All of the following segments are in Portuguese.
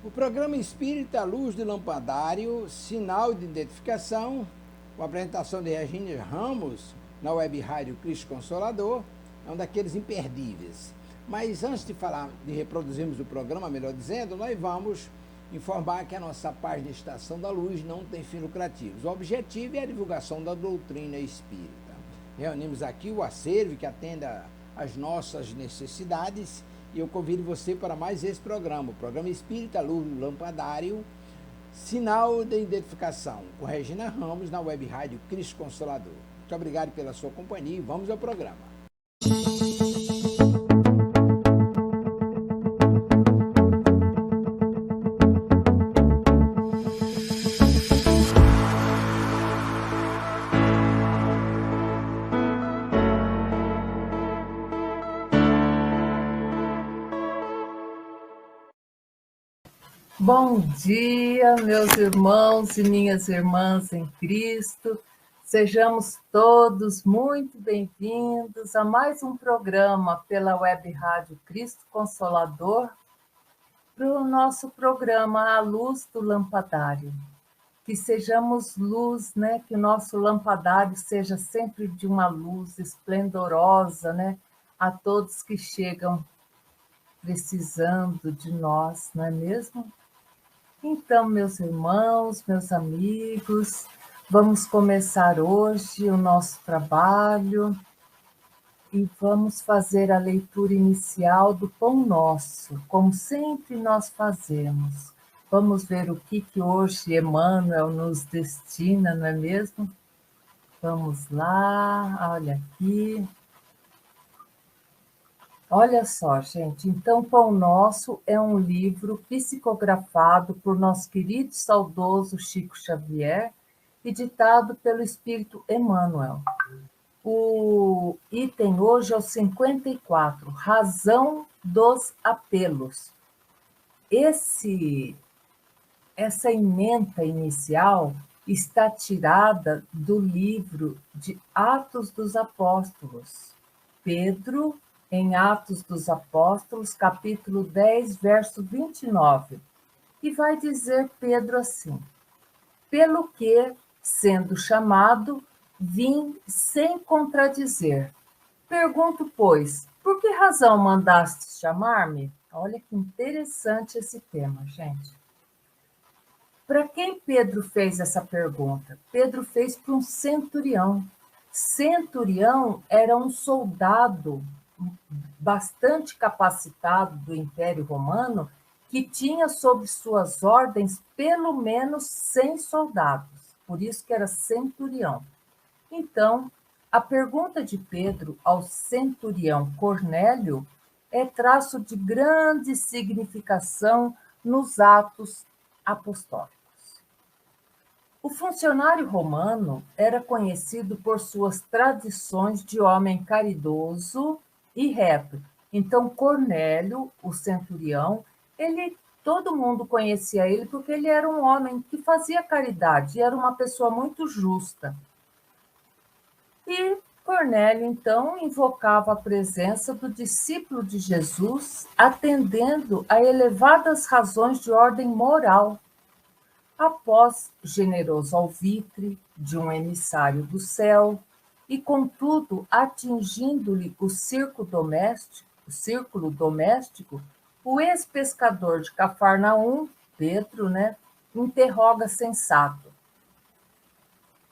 O programa Espírita Luz do Lampadário, sinal de identificação, com a apresentação de Regina Ramos, na web rádio Cristo Consolador, é um daqueles imperdíveis. Mas antes de reproduzirmos o programa, melhor dizendo, nós vamos informar que a nossa página Estação da Luz não tem fins lucrativos. O objetivo é a divulgação da doutrina espírita. Reunimos aqui o acervo que atenda às nossas necessidades e eu convido você para mais esse programa, o programa Espírita Luz do Lampadário, sinal de identificação, com Regina Ramos na web rádio Cristo Consolador. Muito obrigado pela sua companhia e vamos ao programa. Bom dia, meus irmãos e minhas irmãs em Cristo. Sejamos todos muito bem-vindos a mais um programa pela web rádio Cristo Consolador, para o nosso programa A Luz do Lampadário. Que sejamos luz, né? Que o nosso lampadário seja sempre de uma luz esplendorosa, né? A todos que chegam precisando de nós, não é mesmo? Então, meus irmãos, meus amigos, vamos começar hoje o nosso trabalho e vamos fazer a leitura inicial do Pão Nosso, como sempre nós fazemos. Vamos ver o que hoje Emmanuel nos destina, não é mesmo? Vamos lá, olha aqui. Olha só, gente, então Pão Nosso é um livro psicografado por nosso querido e saudoso Chico Xavier e ditado pelo Espírito Emmanuel. O item hoje é o 54, Razão dos Apelos. Essa ementa inicial está tirada do livro de Atos dos Apóstolos. Pedro, em Atos dos Apóstolos, capítulo 10, verso 29. E vai dizer Pedro assim: pelo que, sendo chamado, vim sem contradizer. Pergunto, pois, por que razão mandaste chamar-me? Olha que interessante esse tema, gente. Para quem Pedro fez essa pergunta? Pedro fez para um centurião. Centurião era um soldado bastante capacitado do Império Romano, que tinha sob suas ordens pelo menos 100 soldados, por isso que era centurião. Então, a pergunta de Pedro ao centurião Cornélio é traço de grande significação nos Atos Apostólicos. O funcionário romano era conhecido por suas tradições de homem caridoso e reto. Então, Cornélio, o centurião, todo mundo conhecia ele porque ele era um homem que fazia caridade, era uma pessoa muito justa. E Cornélio, então, invocava a presença do discípulo de Jesus, atendendo a elevadas razões de ordem moral. Após generoso alvitre de um emissário do céu, e contudo atingindo-lhe o círculo doméstico, o ex-pescador de Cafarnaum, Pedro, interroga sensato: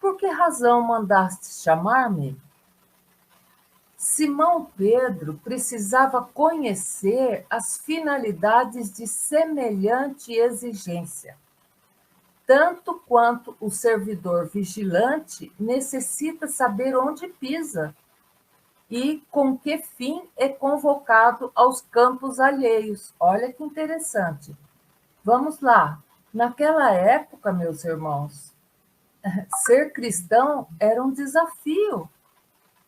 por que razão mandaste chamar-me? Simão Pedro precisava conhecer as finalidades de semelhante exigência, tanto quanto o servidor vigilante necessita saber onde pisa e com que fim é convocado aos campos alheios. Olha que interessante. Vamos lá. Naquela época, meus irmãos, ser cristão era um desafio.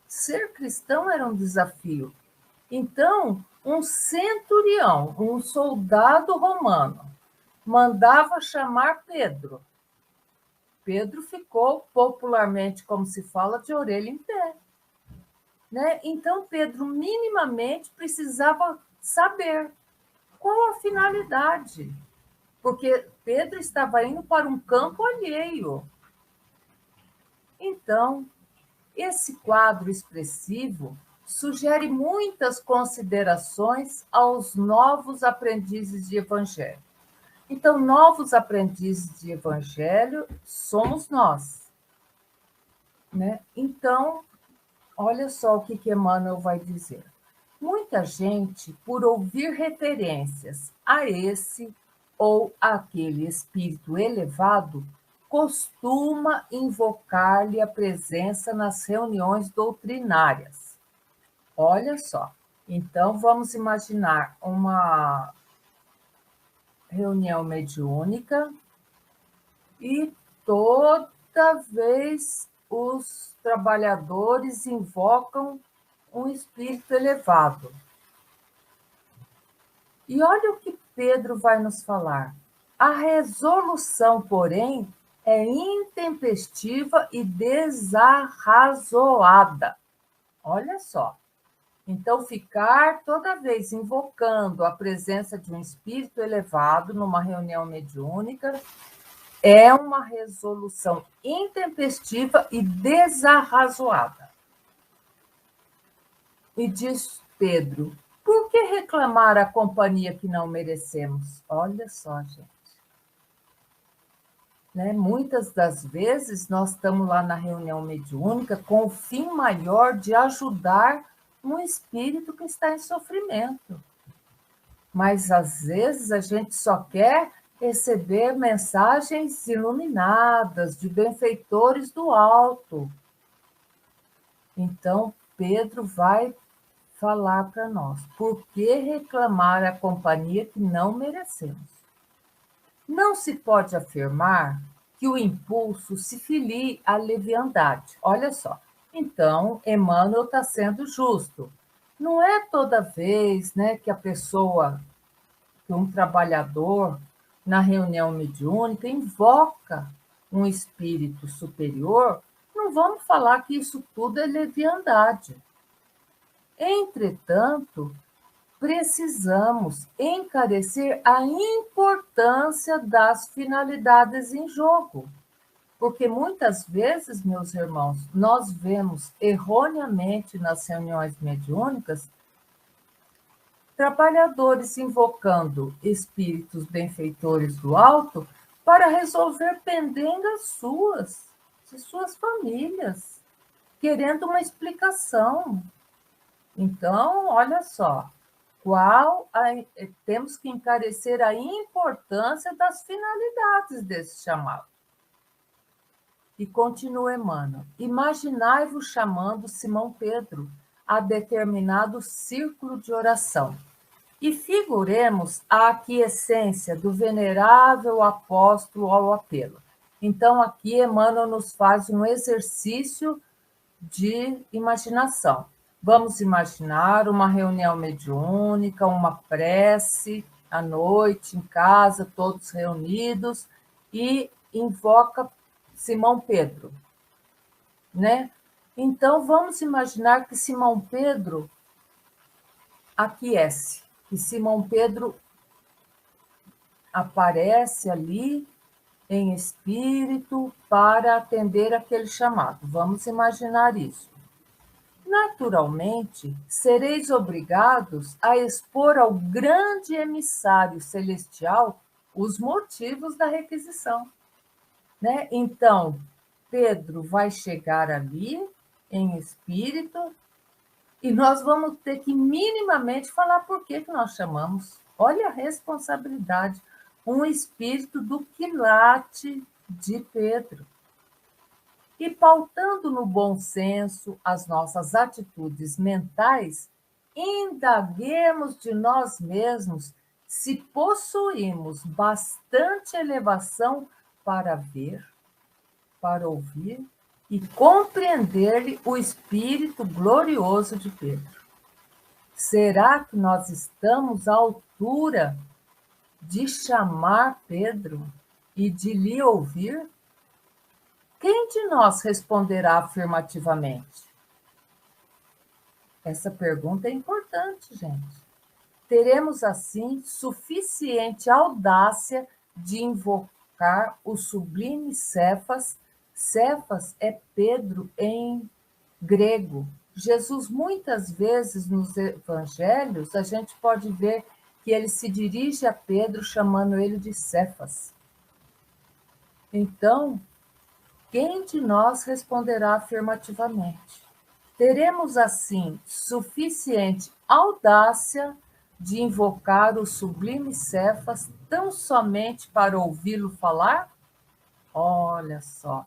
Ser cristão era um desafio. Então, um centurião, um soldado romano, mandava chamar Pedro. Pedro ficou, popularmente, como se fala, de orelha em pé. Então, Pedro minimamente precisava saber qual a finalidade. porque Pedro estava indo para um campo alheio. Então, esse quadro expressivo sugere muitas considerações aos novos aprendizes de evangelho. Então, novos aprendizes de evangelho somos nós, né? Então, olha só o que Emmanuel vai dizer. Muita gente, por ouvir referências a esse ou aquele espírito elevado, costuma invocar-lhe a presença nas reuniões doutrinárias. Olha só. Então, vamos imaginar uma reunião mediúnica e toda vez os trabalhadores invocam um espírito elevado. E olha o que Pedro vai nos falar. A resolução, porém, é intempestiva e desarrazoada. Olha só. Então, ficar toda vez invocando a presença de um espírito elevado numa reunião mediúnica é uma resolução intempestiva e desarrazoada. E diz Pedro, por que reclamar a companhia que não merecemos? Olha só, gente. Né? Muitas das vezes nós estamos lá na reunião mediúnica com o fim maior de ajudar um espírito que está em sofrimento. Mas às vezes a gente só quer receber mensagens iluminadas de benfeitores do alto. Então, Pedro vai falar para nós, por que reclamar a companhia que não merecemos? Não se pode afirmar que o impulso se filie à leviandade. Olha só. Então, Emmanuel está sendo justo. Não é toda vez, né, que a pessoa, que um trabalhador, na reunião mediúnica, invoca um espírito superior, não vamos falar que isso tudo é leviandade. Entretanto, precisamos encarecer a importância das finalidades em jogo. Porque muitas vezes, meus irmãos, nós vemos erroneamente nas reuniões mediúnicas trabalhadores invocando espíritos benfeitores do alto para resolver pendengas suas, de suas famílias, querendo uma explicação. Então, olha só, temos que encarecer a importância das finalidades desse chamado. E continua Emmanuel. Imaginai-vos chamando Simão Pedro a determinado círculo de oração. E figuremos a aquiescência do venerável apóstolo ao apelo. Então, aqui Emmanuel nos faz um exercício de imaginação. Vamos imaginar uma reunião mediúnica, uma prece à noite, em casa, todos reunidos, e invoca Simão Pedro, né? Então, vamos imaginar que Simão Pedro aquece, que Simão Pedro aparece ali em espírito para atender aquele chamado. Vamos imaginar isso. Naturalmente, sereis obrigados a expor ao grande emissário celestial os motivos da requisição, né? Então, Pedro vai chegar ali em espírito e nós vamos ter que minimamente falar por que nós chamamos. Olha a responsabilidade. Um espírito do quilate de Pedro. E pautando no bom senso as nossas atitudes mentais, indaguemos de nós mesmos se possuímos bastante elevação para ver, para ouvir e compreender-lhe o espírito glorioso de Pedro. Será que nós estamos à altura de chamar Pedro e de lhe ouvir? Quem de nós responderá afirmativamente? Essa pergunta é importante, gente. Teremos, assim, suficiente audácia de invocar o sublime Cefas. Cefas é Pedro em grego. Jesus, muitas vezes nos evangelhos, a gente pode ver que ele se dirige a Pedro chamando ele de Cefas. Então, quem de nós responderá afirmativamente? Teremos, assim, suficiente audácia de invocar o sublime Cefas tão somente para ouvi-lo falar? Olha só,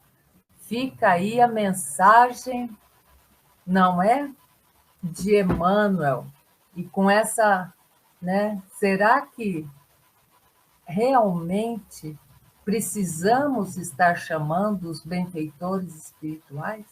fica aí a mensagem, não é? De Emmanuel. E com essa, né? Será que realmente precisamos estar chamando os benfeitores espirituais?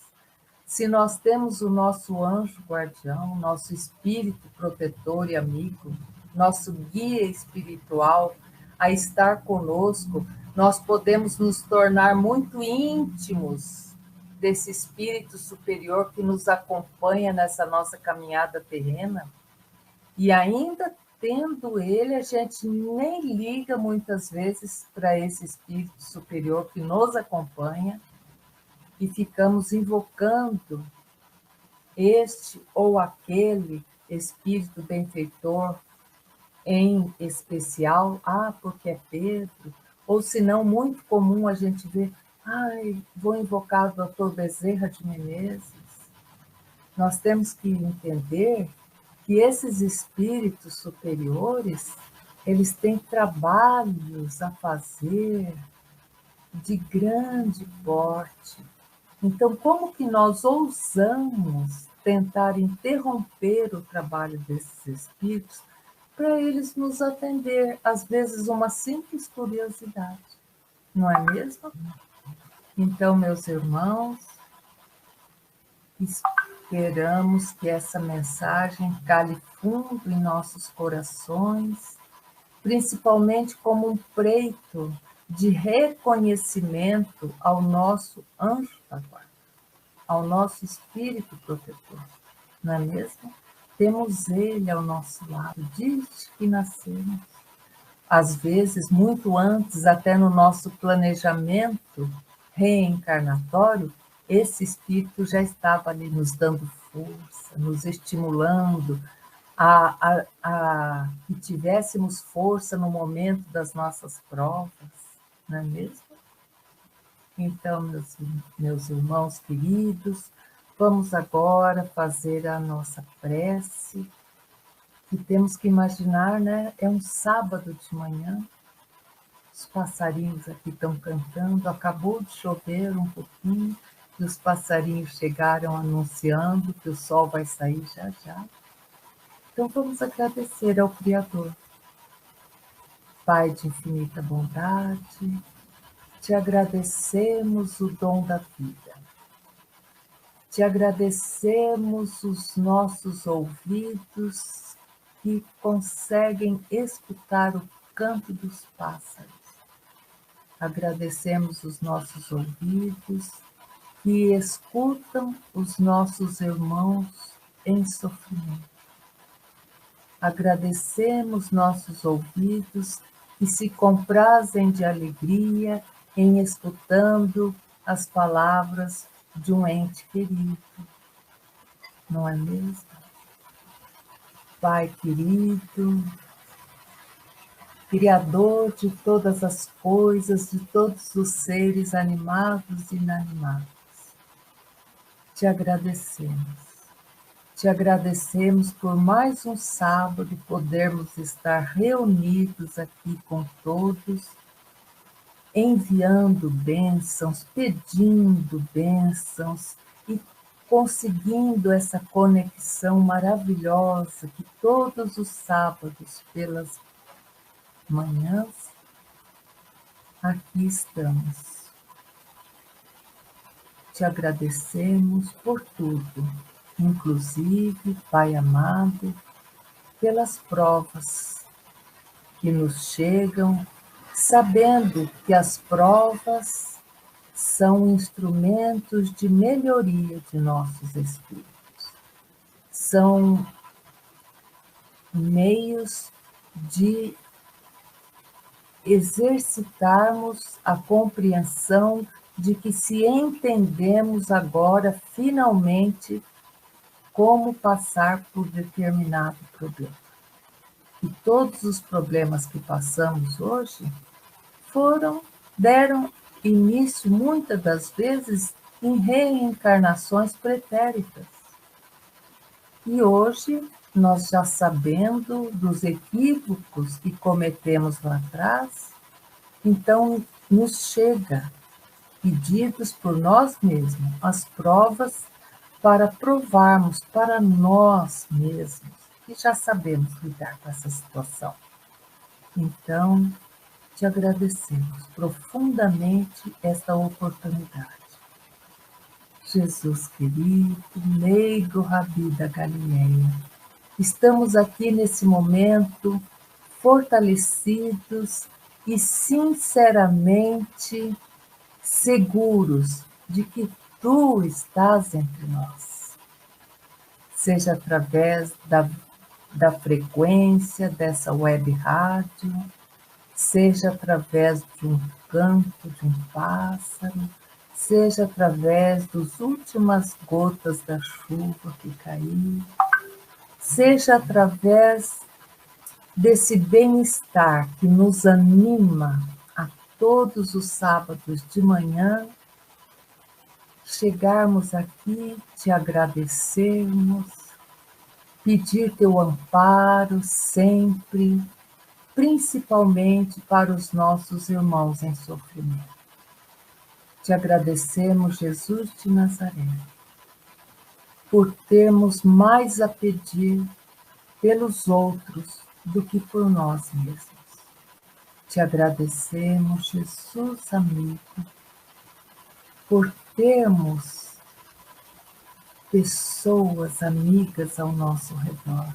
Se nós temos o nosso anjo guardião, nosso espírito protetor e amigo, nosso guia espiritual a estar conosco, nós podemos nos tornar muito íntimos desse espírito superior que nos acompanha nessa nossa caminhada terrena. E ainda tendo ele, a gente nem liga muitas vezes para esse espírito superior que nos acompanha e ficamos invocando este ou aquele espírito benfeitor em especial, porque é Pedro, ou se não, muito comum a gente ver, vou invocar o doutor Bezerra de Menezes. Nós temos que entender que esses espíritos superiores, eles têm trabalhos a fazer de grande porte. Então, como que nós ousamos tentar interromper o trabalho desses espíritos para eles nos atender, às vezes uma simples curiosidade, não é mesmo? Então, meus irmãos, esperamos que essa mensagem cale fundo em nossos corações, principalmente como um preito de reconhecimento ao nosso anjo da guarda, ao nosso espírito protetor, não é mesmo? Temos ele ao nosso lado desde que nascemos. Às vezes, muito antes, até no nosso planejamento reencarnatório, esse espírito já estava ali nos dando força, nos estimulando a que tivéssemos força no momento das nossas provas, não é mesmo? Então, meus irmãos queridos, vamos agora fazer a nossa prece, que temos que imaginar, né? É um sábado de manhã, os passarinhos aqui estão cantando, acabou de chover um pouquinho, e os passarinhos chegaram anunciando que o sol vai sair já já. Então vamos agradecer ao Criador. Pai de infinita bondade, te agradecemos o dom da vida. Te agradecemos os nossos ouvidos que conseguem escutar o canto dos pássaros. Agradecemos os nossos ouvidos que escutam os nossos irmãos em sofrimento. Agradecemos nossos ouvidos que se comprazem de alegria em escutando as palavras de um ente querido, não é mesmo? Pai querido, Criador de todas as coisas, de todos os seres animados e inanimados, te agradecemos. Te agradecemos por mais um sábado podermos estar reunidos aqui com todos, enviando bênçãos, pedindo bênçãos e conseguindo essa conexão maravilhosa que todos os sábados, pelas manhãs, aqui estamos. Te agradecemos por tudo, inclusive, Pai amado, pelas provas que nos chegam, sabendo que as provas são instrumentos de melhoria de nossos espíritos, são meios de exercitarmos a compreensão de que se entendemos agora, finalmente, como passar por determinado problema. E todos os problemas que passamos hoje deram início, muitas das vezes, em reencarnações pretéritas. E hoje, nós já sabendo dos equívocos que cometemos lá atrás, então nos chega pedidos por nós mesmos as provas para provarmos para nós mesmos que já sabemos lidar com essa situação. Então, te agradecemos profundamente esta oportunidade. Jesus querido, meigo Rabi da Galileia, estamos aqui nesse momento fortalecidos e sinceramente seguros de que tu estás entre nós. Seja através da frequência dessa web rádio, seja através de um canto de um pássaro, seja através das últimas gotas da chuva que caiu, seja através desse bem-estar que nos anima a todos os sábados de manhã, chegarmos aqui, te agradecermos, pedir teu amparo sempre, principalmente para os nossos irmãos em sofrimento. Te agradecemos, Jesus de Nazaré, por termos mais a pedir pelos outros do que por nós mesmos. Te agradecemos, Jesus amigo, por termos pessoas amigas ao nosso redor,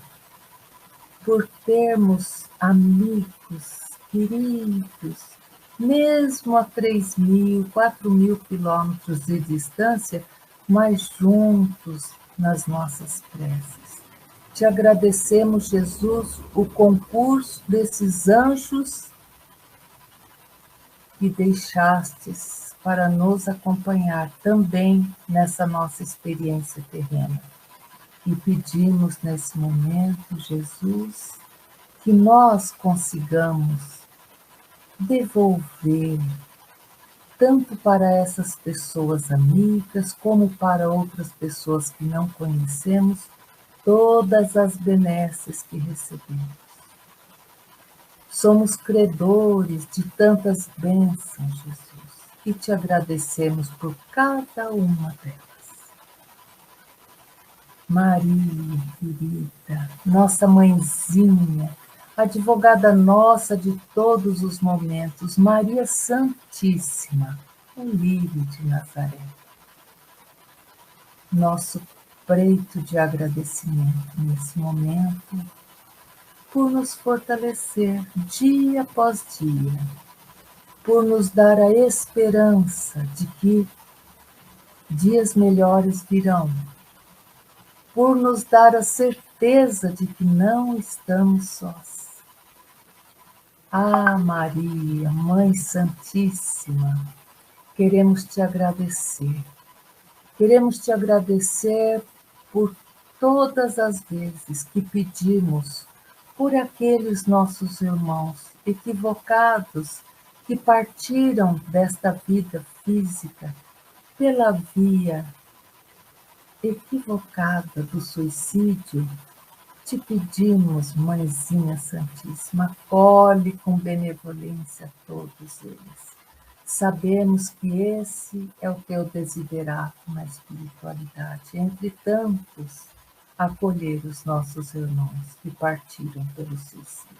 por termos amigos queridos, mesmo a 3.000, 4.000 quilômetros de distância, mas juntos nas nossas preces. Te agradecemos, Jesus, o concurso desses anjos que deixastes para nos acompanhar também nessa nossa experiência terrena. E pedimos nesse momento, Jesus, que nós consigamos devolver, tanto para essas pessoas amigas, como para outras pessoas que não conhecemos, todas as benesses que recebemos. Somos credores de tantas bênçãos, Jesus, e te agradecemos por cada uma delas. Maria, querida, nossa mãezinha, advogada nossa de todos os momentos, Maria Santíssima, o lírio de Nazaré. Nosso preito de agradecimento nesse momento, por nos fortalecer dia após dia, por nos dar a esperança de que dias melhores virão, por nos dar a certeza de que não estamos sós. Ah, Maria, Mãe Santíssima, queremos te agradecer. Queremos te agradecer por todas as vezes que pedimos por aqueles nossos irmãos equivocados que partiram desta vida física pela via equivocada do suicídio. Te pedimos, Mãezinha Santíssima, acolhe com benevolência todos eles. Sabemos que esse é o teu desiderato na espiritualidade, entre tantos, acolher os nossos irmãos que partiram pelo suicídio.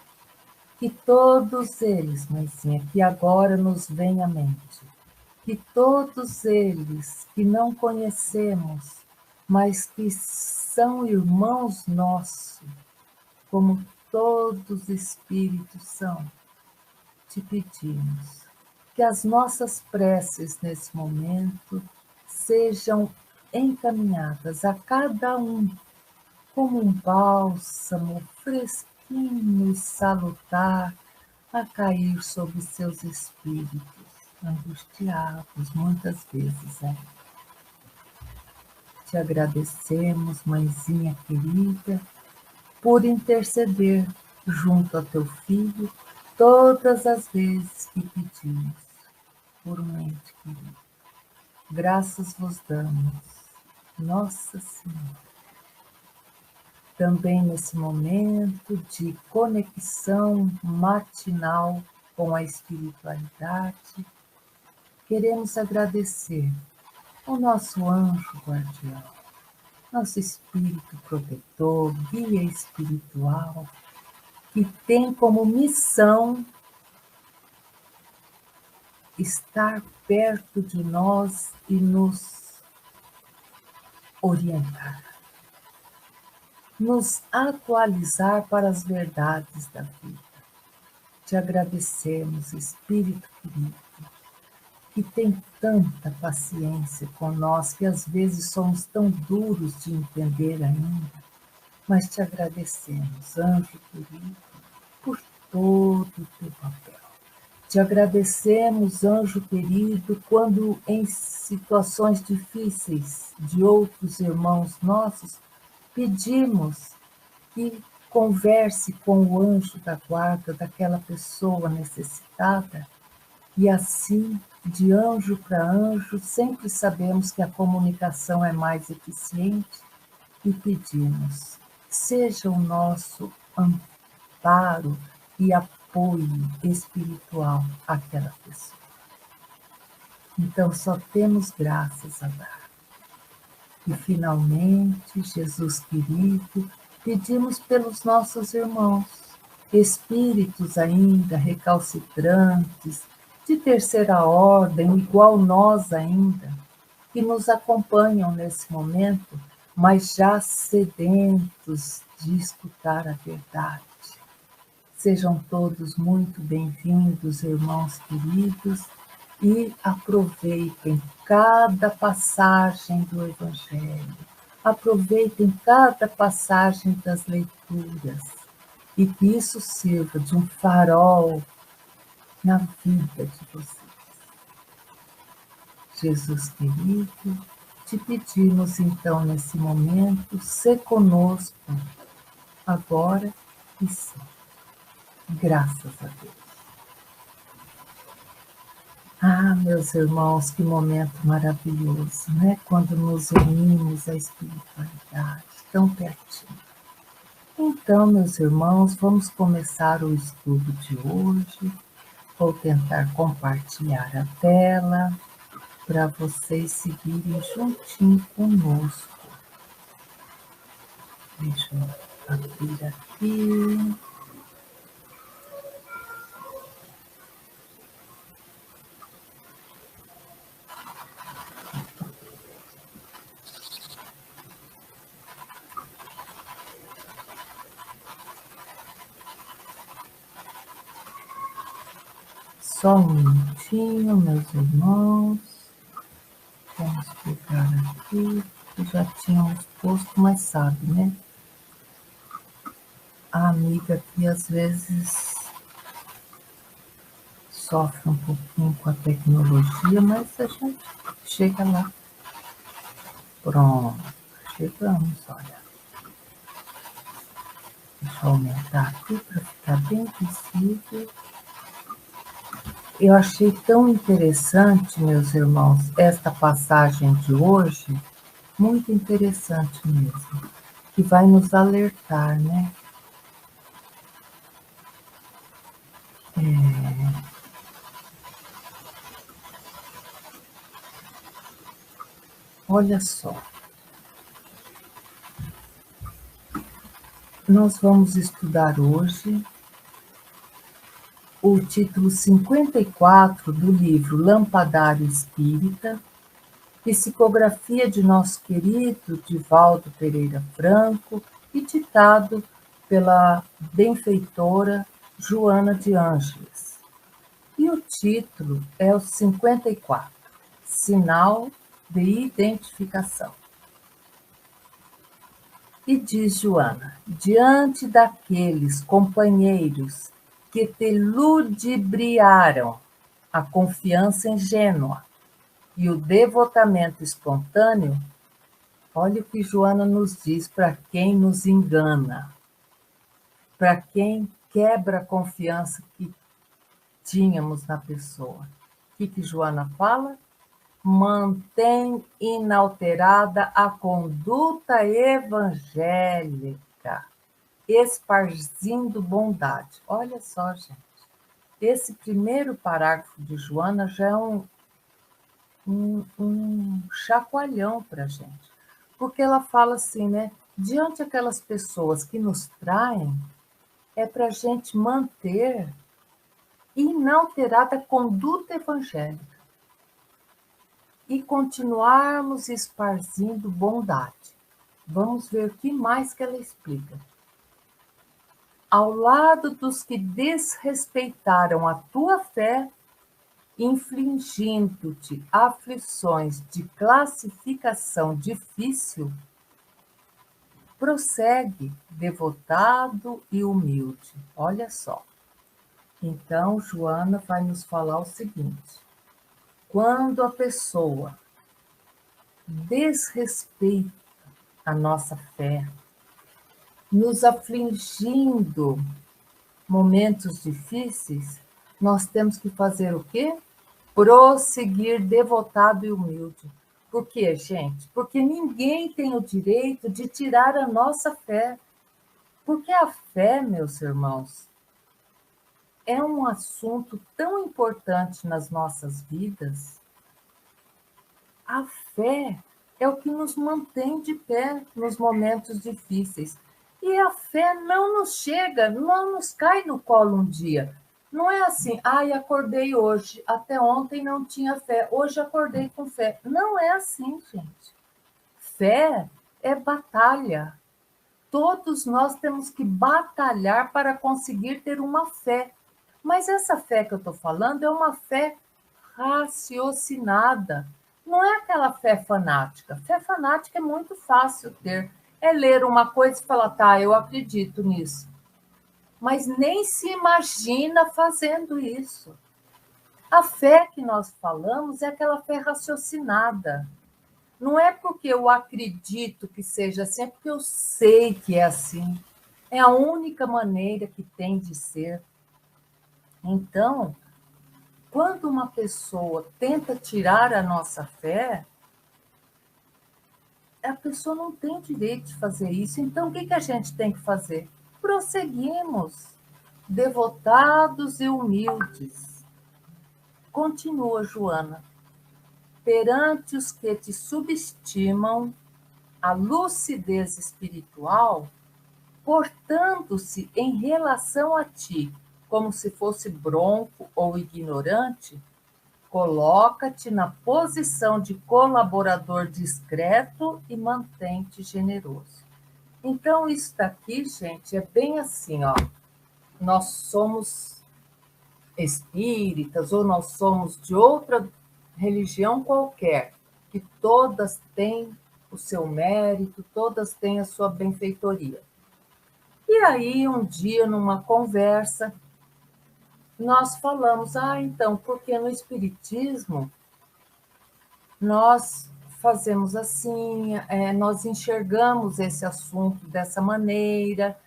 Que todos eles, Mãezinha, que agora nos vem à mente, que todos eles que não conhecemos, mas que são irmãos nossos, como todos os espíritos são, te pedimos que as nossas preces nesse momento sejam encaminhadas a cada um como um bálsamo fresquinho e salutar a cair sobre seus espíritos, angustiados muitas vezes. Te agradecemos, mãezinha querida, por interceder junto ao teu filho todas as vezes que pedimos por um ente querido. Graças vos damos, Nossa Senhora. Também nesse momento de conexão matinal com a espiritualidade, queremos agradecer ao nosso anjo guardião, nosso espírito protetor, guia espiritual, que tem como missão estar perto de nós e nos orientar, nos atualizar para as verdades da vida. Te agradecemos, Espírito querido, que tem tanta paciência com nós, que às vezes somos tão duros de entender ainda, mas te agradecemos, anjo querido, por todo o teu papel. Te agradecemos, anjo querido, quando em situações difíceis de outros irmãos nossos, pedimos que converse com o anjo da guarda daquela pessoa necessitada, e assim, de anjo para anjo, sempre sabemos que a comunicação é mais eficiente e pedimos, seja o nosso amparo e apoio espiritual àquela pessoa. Então, só temos graças a dar. E, finalmente, Jesus querido, pedimos pelos nossos irmãos, espíritos ainda recalcitrantes, de terceira ordem, igual nós ainda, que nos acompanham nesse momento, mas já sedentos de escutar a verdade. Sejam todos muito bem-vindos, irmãos queridos, e aproveitem cada passagem do Evangelho, aproveitem cada passagem das leituras, e que isso sirva de um farol na vida de vocês. Jesus querido, te pedimos então nesse momento, ser conosco, agora e sempre. Graças a Deus. Ah, meus irmãos, que momento maravilhoso, né? Quando nos unimos à espiritualidade, tão pertinho. Então, meus irmãos, vamos começar o estudo de hoje. Vou tentar compartilhar a tela para vocês seguirem juntinho conosco. Deixa eu abrir aqui. Só um minutinho, meus irmãos. Vamos pegar aqui, que já tínhamos posto, mas sabe, né? A amiga aqui às vezes sofre um pouquinho com a tecnologia, mas a gente chega lá. Pronto, chegamos, olha. Deixa eu aumentar aqui para ficar bem visível. Eu achei tão interessante, meus irmãos, esta passagem de hoje, muito interessante mesmo, que vai nos alertar, né? Olha só, nós vamos estudar hoje o título 54 do livro Lampadário Espírita, psicografia de nosso querido Divaldo Pereira Franco e ditado pela benfeitora Joana de Ângeles. E o título é o 54, Sinal de Identificação. E diz Joana, diante daqueles companheiros que te ludibriaram a confiança ingênua e o devotamento espontâneo, olha o que Joana nos diz para quem nos engana, para quem quebra a confiança que tínhamos na pessoa. O que Joana fala? Mantém inalterada a conduta evangélica, esparzindo bondade. Olha só, gente. Esse primeiro parágrafo de Joana já é um chacoalhão para a gente. Porque ela fala assim, né? Diante daquelas pessoas que nos traem, é para a gente manter inalterada a conduta evangélica e continuarmos esparzindo bondade. Vamos ver o que mais que ela explica. Ao lado dos que desrespeitaram a tua fé, infligindo-te aflições de classificação difícil, prossegue, devotado e humilde. Olha só. Então, Joana vai nos falar o seguinte: quando a pessoa desrespeita a nossa fé, nos afligindo momentos difíceis, nós temos que fazer o quê? Prosseguir devotado e humilde. Por quê, gente? Porque ninguém tem o direito de tirar a nossa fé. Porque a fé, meus irmãos, é um assunto tão importante nas nossas vidas. A fé é o que nos mantém de pé nos momentos difíceis. E a fé não nos chega, não nos cai no colo um dia. Não é assim, acordei hoje, até ontem não tinha fé, hoje acordei com fé. Não é assim, gente. Fé é batalha. Todos nós temos que batalhar para conseguir ter uma fé. Mas essa fé que eu estou falando é uma fé raciocinada. Não é aquela fé fanática. Fé fanática é muito fácil ter. É ler uma coisa e falar, tá, eu acredito nisso. Mas nem se imagina fazendo isso. A fé que nós falamos é aquela fé raciocinada. Não é porque eu acredito que seja assim, é porque eu sei que é assim. É a única maneira que tem de ser. Então, quando uma pessoa tenta tirar a nossa fé, a pessoa não tem direito de fazer isso. Então, o que a gente tem que fazer? Prosseguimos, devotados e humildes. Continua, Joana. Perante os que te subestimam a lucidez espiritual, portando-se em relação a ti como se fosse bronco ou ignorante, coloca-te na posição de colaborador discreto e mantém-te generoso. Então, isso daqui, gente, é bem assim, ó. Nós somos espíritas ou nós somos de outra religião qualquer, que todas têm o seu mérito, todas têm a sua benfeitoria. E aí, um dia, numa conversa, nós falamos, então, porque no Espiritismo nós fazemos assim, nós enxergamos esse assunto dessa maneira,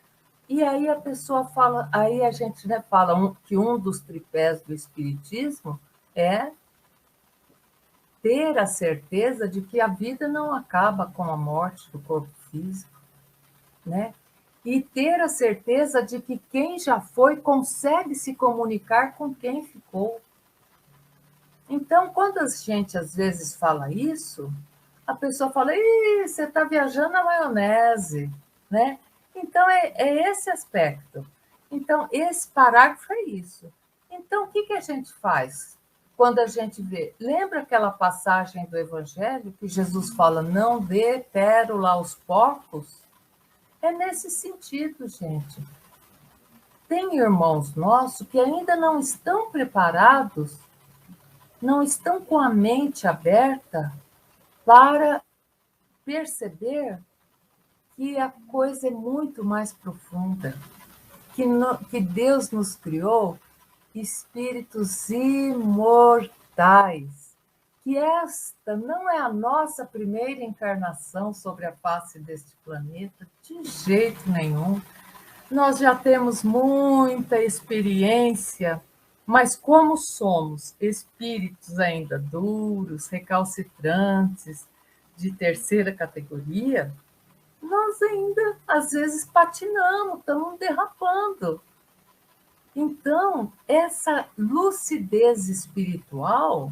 e aí a pessoa fala, aí a gente fala que um dos tripés do Espiritismo é ter a certeza de que a vida não acaba com a morte do corpo físico, né? E ter a certeza de que quem já foi consegue se comunicar com quem ficou. Então, quando a gente às vezes fala isso, a pessoa fala, ih, você está viajando na maionese, né? Então, é esse aspecto. Então, esse parágrafo é isso. Então, o que a gente faz quando a gente vê? Lembra aquela passagem do Evangelho que Jesus fala, não dê pérola aos porcos? É nesse sentido, gente. Tem irmãos nossos que ainda não estão preparados, não estão com a mente aberta para perceber que a coisa é muito mais profunda, que Deus nos criou espíritos imortais, que esta não é a nossa primeira encarnação sobre a face deste planeta, de jeito nenhum. Nós já temos muita experiência, mas como somos espíritos ainda duros, recalcitrantes, de terceira categoria, nós ainda, às vezes, patinamos, estamos derrapando. Então, essa lucidez espiritual,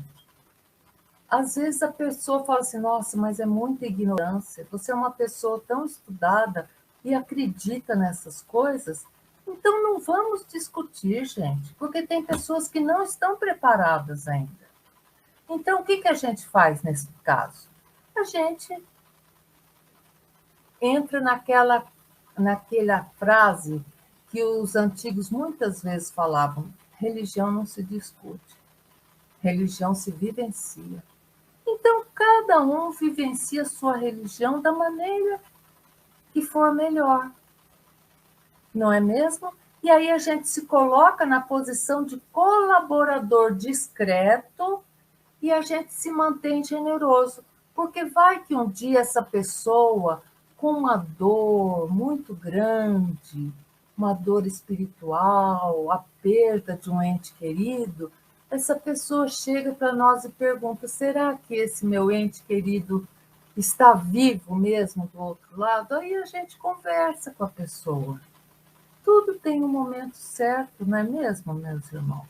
às vezes a pessoa fala assim, nossa, mas é muita ignorância, você é uma pessoa tão estudada e acredita nessas coisas, então não vamos discutir, gente, porque tem pessoas que não estão preparadas ainda. Então, o que a gente faz nesse caso? A gente entra naquela frase que os antigos muitas vezes falavam: religião não se discute, religião se vivencia. Então, cada um vivencia a sua religião da maneira que for melhor, não é mesmo? E aí a gente se coloca na posição de colaborador discreto e a gente se mantém generoso, porque vai que um dia essa pessoa, com uma dor muito grande, uma dor espiritual, a perda de um ente querido, essa pessoa chega para nós e pergunta: será que esse meu ente querido está vivo mesmo do outro lado? Aí a gente conversa com a pessoa. Tudo tem um momento certo, não é mesmo, meus irmãos?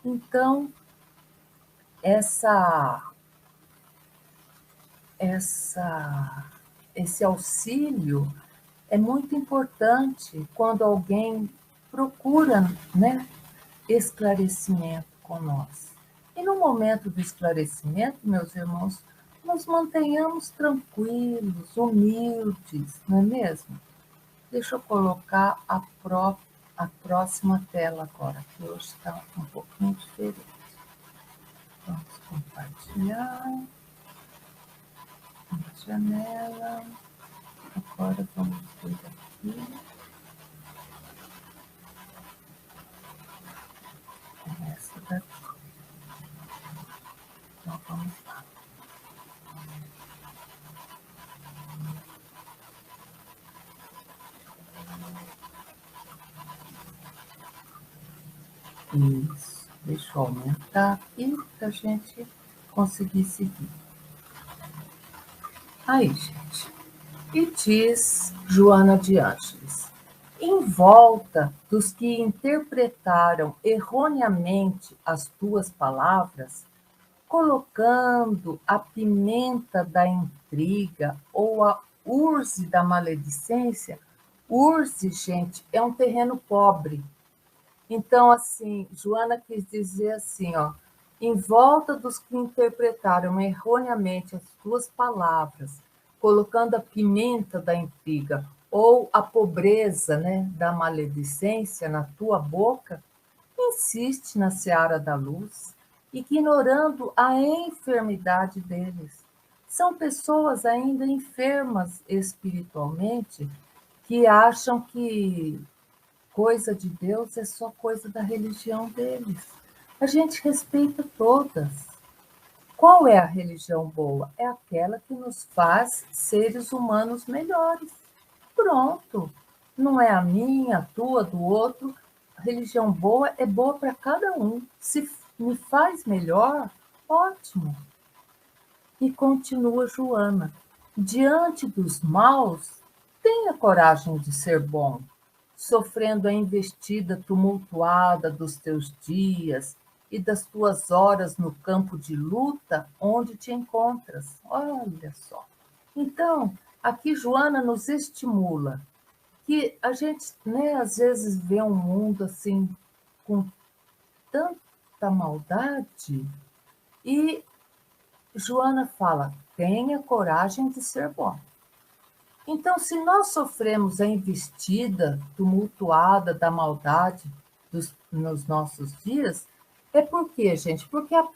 Então, esse auxílio é muito importante quando alguém procura, né, esclarecimento com nós. E no momento do esclarecimento, meus irmãos, nos mantenhamos tranquilos, humildes, não é mesmo? Deixa eu colocar a próxima tela agora, que hoje está um pouquinho diferente. Vamos compartilhar a janela. Agora vamos ver aqui. Essa daqui. Então vamos lá. Isso. Deixa eu aumentar aqui para a gente conseguir seguir. Aí, gente. E diz Joana de Ângeles: em volta dos que interpretaram erroneamente as tuas palavras, colocando a pimenta da intriga ou a urze da maledicência, urze, gente, é um terreno pobre. Então, assim, Joana quis dizer assim, ó, em volta dos que interpretaram erroneamente as tuas palavras, colocando a pimenta da intriga ou a pobreza, né, da maledicência na tua boca, insiste na seara da luz, ignorando a enfermidade deles. São pessoas ainda enfermas espiritualmente que acham que coisa de Deus é só coisa da religião deles. A gente respeita todas. Qual é a religião boa? É aquela que nos faz seres humanos melhores. Pronto. Não é a minha, a tua, do outro. A religião boa é boa para cada um. Se me faz melhor, ótimo. E continua Joana: diante dos maus, tenha coragem de ser bom, sofrendo a investida tumultuada dos teus dias e das tuas horas no campo de luta onde te encontras. Olha só. Então, aqui Joana nos estimula que a gente, né, às vezes vê um mundo assim com tanta maldade e Joana fala: tenha coragem de ser bom. Então, se nós sofremos a investida tumultuada da maldade nos nossos dias, é por quê, gente? Porque a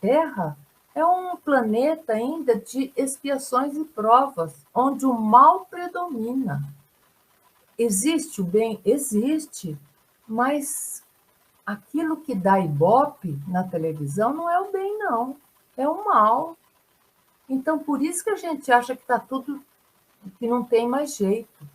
Terra é um planeta ainda de expiações e provas, onde o mal predomina. existe o bem? Existe, mas aquilo que dá ibope na televisão não é o bem, não, é o mal. Então, por isso que a gente acha que está tudo, que não tem mais jeito.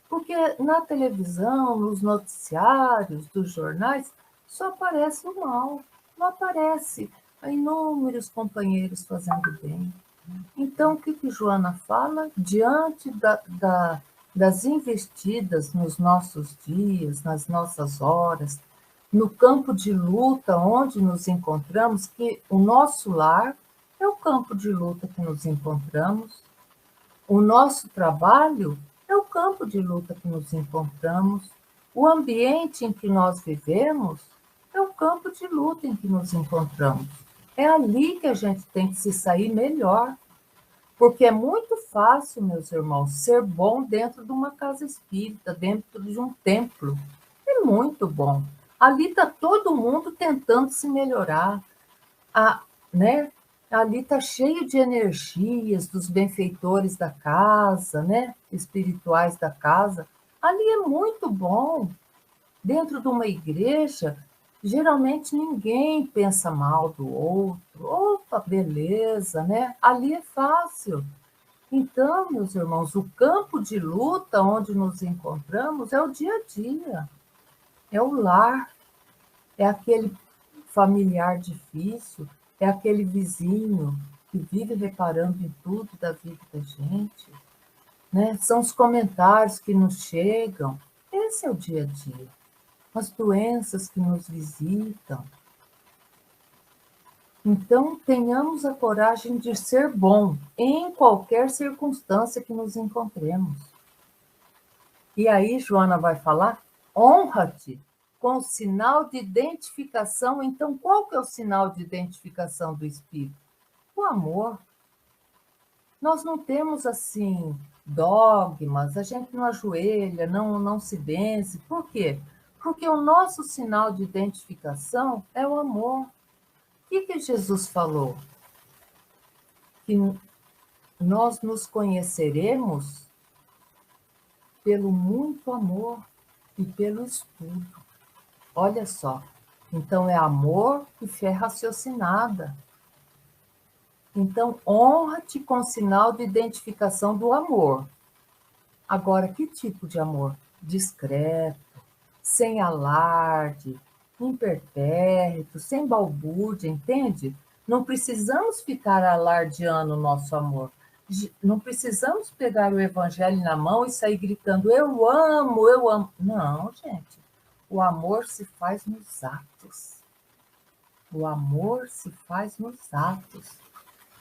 Porque na televisão, nos noticiários, dos jornais, só aparece o mal, não aparece inúmeros companheiros fazendo bem. Então, o que Joana fala? Diante das investidas nos nossos dias, nas nossas horas, no campo de luta onde nos encontramos, que o nosso lar é o campo de luta que nos encontramos, o nosso trabalho é o campo de luta que nos encontramos, o ambiente em que nós vivemos é o campo de luta em que nos encontramos. É ali que a gente tem que se sair melhor. Porque é muito fácil, meus irmãos, ser bom dentro de uma casa espírita, dentro de um templo. É muito bom. Ali está todo mundo tentando se melhorar. Né? Ali está cheio de energias dos benfeitores da casa, né? Espirituais da casa. Ali é muito bom. Dentro de uma igreja, geralmente ninguém pensa mal do outro. Opa, beleza, né? Ali é fácil. Então, meus irmãos, o campo de luta onde nos encontramos é o dia a dia, é o lar, é aquele familiar difícil, é aquele vizinho que vive reparando em tudo da vida da gente, né? São os comentários que nos chegam. Esse é o dia a dia. As doenças que nos visitam. Então, tenhamos a coragem de ser bom em qualquer circunstância que nos encontremos. E aí, Joana vai falar, honra-te com o sinal de identificação. Então, qual que é o sinal de identificação do Espírito? O amor. Nós não temos, assim, dogmas, a gente não ajoelha, não se benze. Por quê? Porque o nosso sinal de identificação é o amor. O que Jesus falou? Que nós nos conheceremos pelo muito amor e pelo estudo. Olha só, então é amor e fé raciocinada. Então, honra-te com o sinal de identificação do amor. Agora, que tipo de amor? Discreto, sem alarde, impertérrito, sem balbúrdia, entende? Não precisamos ficar alardeando o nosso amor. Não precisamos pegar o evangelho na mão e sair gritando, eu amo, eu amo. Não, gente. O amor se faz nos atos. O amor se faz nos atos.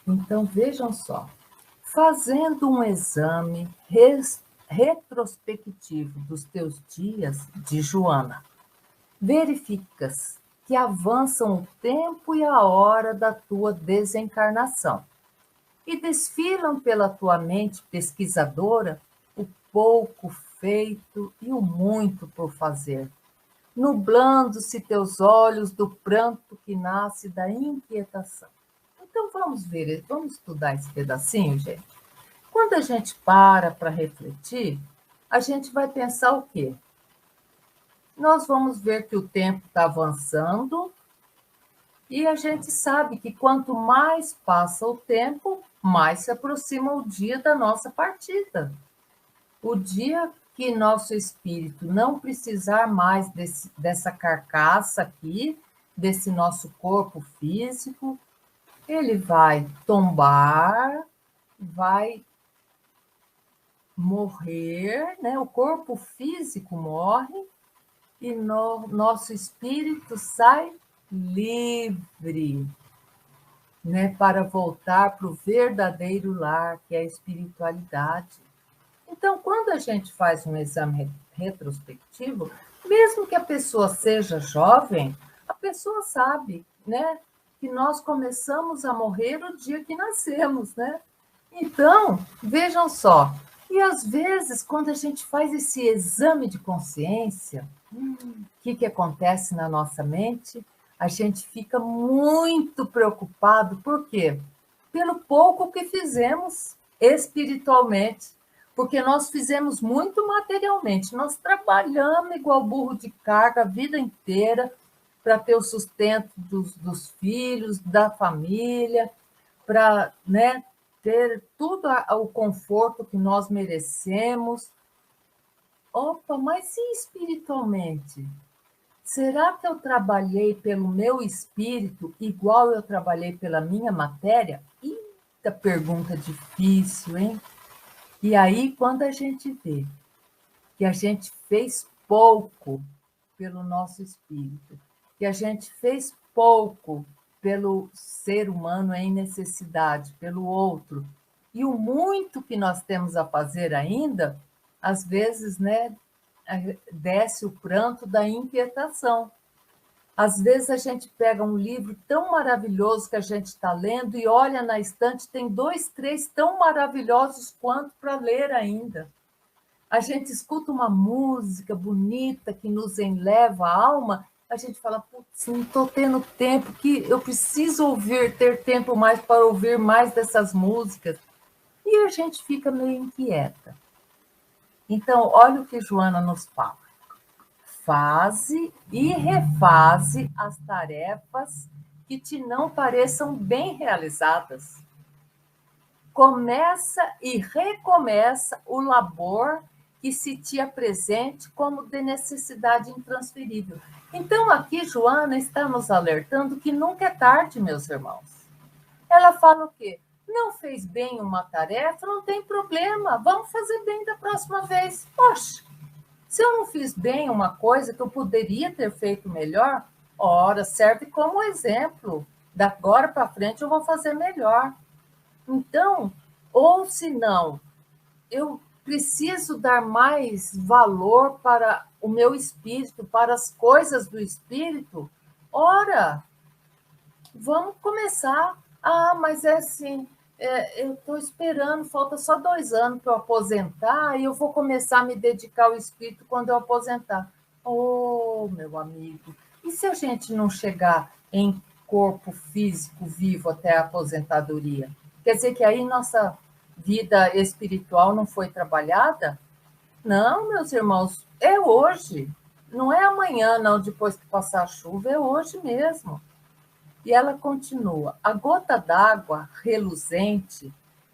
Então, vejam só. Fazendo um exame retrospectivo dos teus dias de Joana, verificas que avançam o tempo e a hora da tua desencarnação e desfilam pela tua mente pesquisadora o pouco feito e o muito por fazer, nublando-se teus olhos do pranto que nasce da inquietação. Então vamos ver, vamos estudar esse pedacinho, gente? Quando a gente para refletir, a gente vai pensar o quê? Nós vamos ver que o tempo está avançando e a gente sabe que quanto mais passa o tempo, mais se aproxima o dia da nossa partida. O dia que nosso espírito não precisar mais dessa carcaça aqui, desse nosso corpo físico, ele vai tombar, vai morrer, né? O corpo físico morre e nosso espírito sai livre, né? Para voltar para o verdadeiro lar, que é a espiritualidade. Então, quando a gente faz um exame retrospectivo, mesmo que a pessoa seja jovem, a pessoa sabe, né? Que nós começamos a morrer o dia que nascemos, né? Então, vejam só, e às vezes, quando a gente faz esse exame de consciência, o que acontece na nossa mente? A gente fica muito preocupado, por quê? Pelo pouco que fizemos espiritualmente. porque nós fizemos muito materialmente, nós trabalhamos igual burro de carga a vida inteira para ter o sustento dos filhos, da família, para, né, ter tudo o conforto que nós merecemos. Opa, mas e espiritualmente? Será que eu trabalhei pelo meu espírito igual eu trabalhei pela minha matéria? Eita, pergunta difícil, hein? E aí, quando a gente vê que a gente fez pouco pelo nosso espírito, que a gente fez pouco pelo ser humano em necessidade, pelo outro, e o muito que nós temos a fazer ainda, às vezes, né, desce o pranto da inquietação. Às vezes a gente pega um livro tão maravilhoso que a gente está lendo e olha na estante, tem 2, 3 tão maravilhosos quanto para ler ainda. A gente escuta uma música bonita que nos enleva a alma, a gente fala, putz, não estou tendo tempo, que eu preciso ouvir, ter tempo mais para ouvir mais dessas músicas. E a gente fica meio inquieta. Então, olha o que Joana nos fala. Faze e refaze as tarefas que te não pareçam bem realizadas. Começa e recomeça o labor que se te apresente como de necessidade intransferível. Então, aqui, Joana está nos alertando que nunca é tarde, meus irmãos. Ela fala o quê? Não fez bem uma tarefa, não tem problema, vamos fazer bem da próxima vez. Poxa, se eu não fiz bem uma coisa que eu poderia ter feito melhor, ora, serve como exemplo. Da agora para frente eu vou fazer melhor. Então, ou se não, eu preciso dar mais valor para o meu espírito, para as coisas do espírito. Ora, vamos começar. Ah, mas é assim, eu estou esperando, falta só 2 anos para eu aposentar e eu vou começar a me dedicar ao espírito quando eu aposentar. Oh, meu amigo, e se a gente não chegar em corpo físico vivo até a aposentadoria? Quer dizer que aí nossa vida espiritual não foi trabalhada? Não, meus irmãos, é hoje. Não é amanhã, não, depois que passar a chuva, é hoje mesmo. E ela continua: a gota d'água reluzente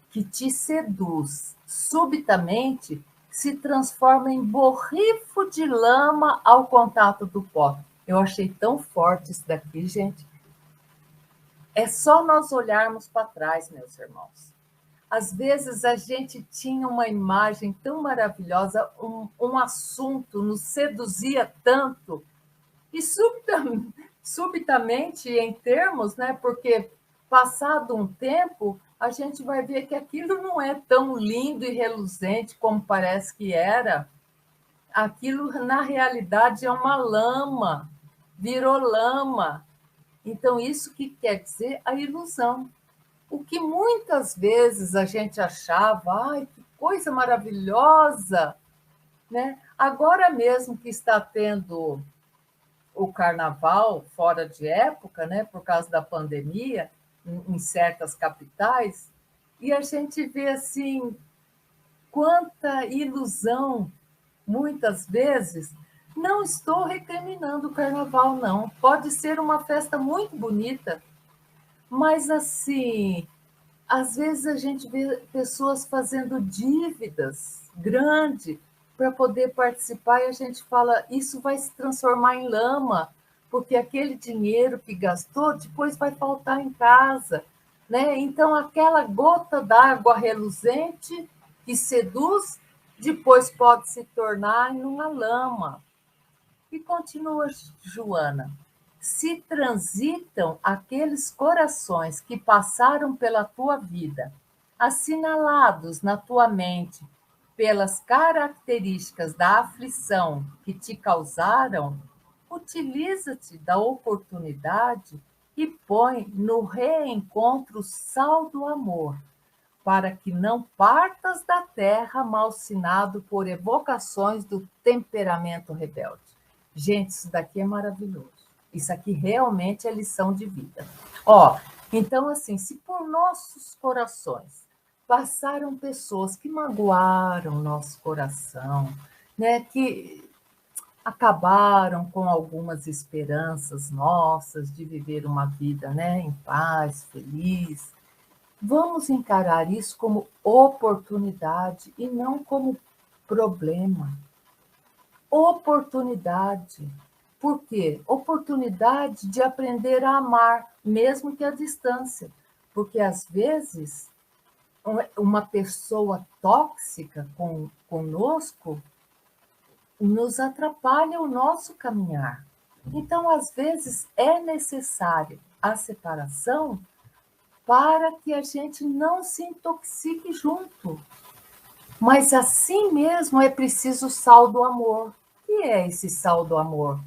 que te seduz subitamente se transforma em borrifo de lama ao contato do pó. Eu achei tão forte isso daqui, gente. É só nós olharmos para trás, meus irmãos. Às vezes a gente tinha uma imagem tão maravilhosa, um assunto nos seduzia tanto, e subitamente, em termos, né, porque passado um tempo, a gente vai ver que aquilo não é tão lindo e reluzente como parece que era. Aquilo, na realidade, é uma lama, virou lama. Então, isso que quer dizer a ilusão. O que muitas vezes a gente achava, ai, que coisa maravilhosa, né? Agora mesmo que está tendo o carnaval fora de época, né, por causa da pandemia, em certas capitais, e a gente vê assim quanta ilusão, muitas vezes. Não estou recriminando o carnaval, não. Pode ser uma festa muito bonita, mas assim, às vezes a gente vê pessoas fazendo dívidas grandes para poder participar e a gente fala, isso vai se transformar em lama, porque aquele dinheiro que gastou depois vai faltar em casa, né? Então aquela gota d'água reluzente que seduz, depois pode se tornar em uma lama. E continua Joana. Se transitam aqueles corações que passaram pela tua vida, assinalados na tua mente pelas características da aflição que te causaram, utiliza-te da oportunidade e põe no reencontro o sal do amor, para que não partas da terra malsinado por evocações do temperamento rebelde. Gente, isso daqui é maravilhoso. Isso aqui realmente é lição de vida. Ó, então assim, se por nossos corações passaram pessoas que magoaram nosso coração, né? Que acabaram com algumas esperanças nossas de viver uma vida, né, em paz, feliz. Vamos encarar isso como oportunidade e não como problema. Oportunidade. Por quê? Oportunidade de aprender a amar, mesmo que à distância. Porque às vezes uma pessoa tóxica conosco nos atrapalha o nosso caminhar. Então, às vezes, é necessária a separação para que a gente não se intoxique junto. Mas assim mesmo é preciso o sal do amor. O que é esse sal do amor?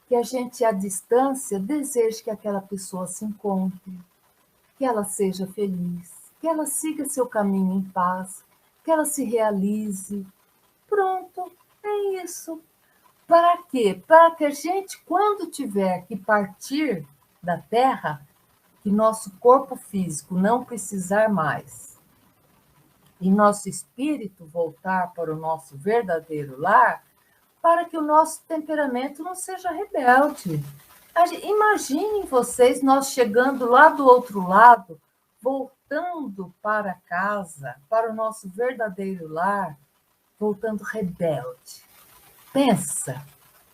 Que a gente, à distância, deseje que aquela pessoa se encontre, que ela seja feliz, que ela siga seu caminho em paz, que ela se realize. Pronto, é isso. Para quê? Para que a gente, quando tiver que partir da Terra, que nosso corpo físico não precisar mais e nosso espírito voltar para o nosso verdadeiro lar, para que o nosso temperamento não seja rebelde. Imaginem vocês, nós chegando lá do outro lado, voltando para casa, para o nosso verdadeiro lar, voltando rebelde. Pensa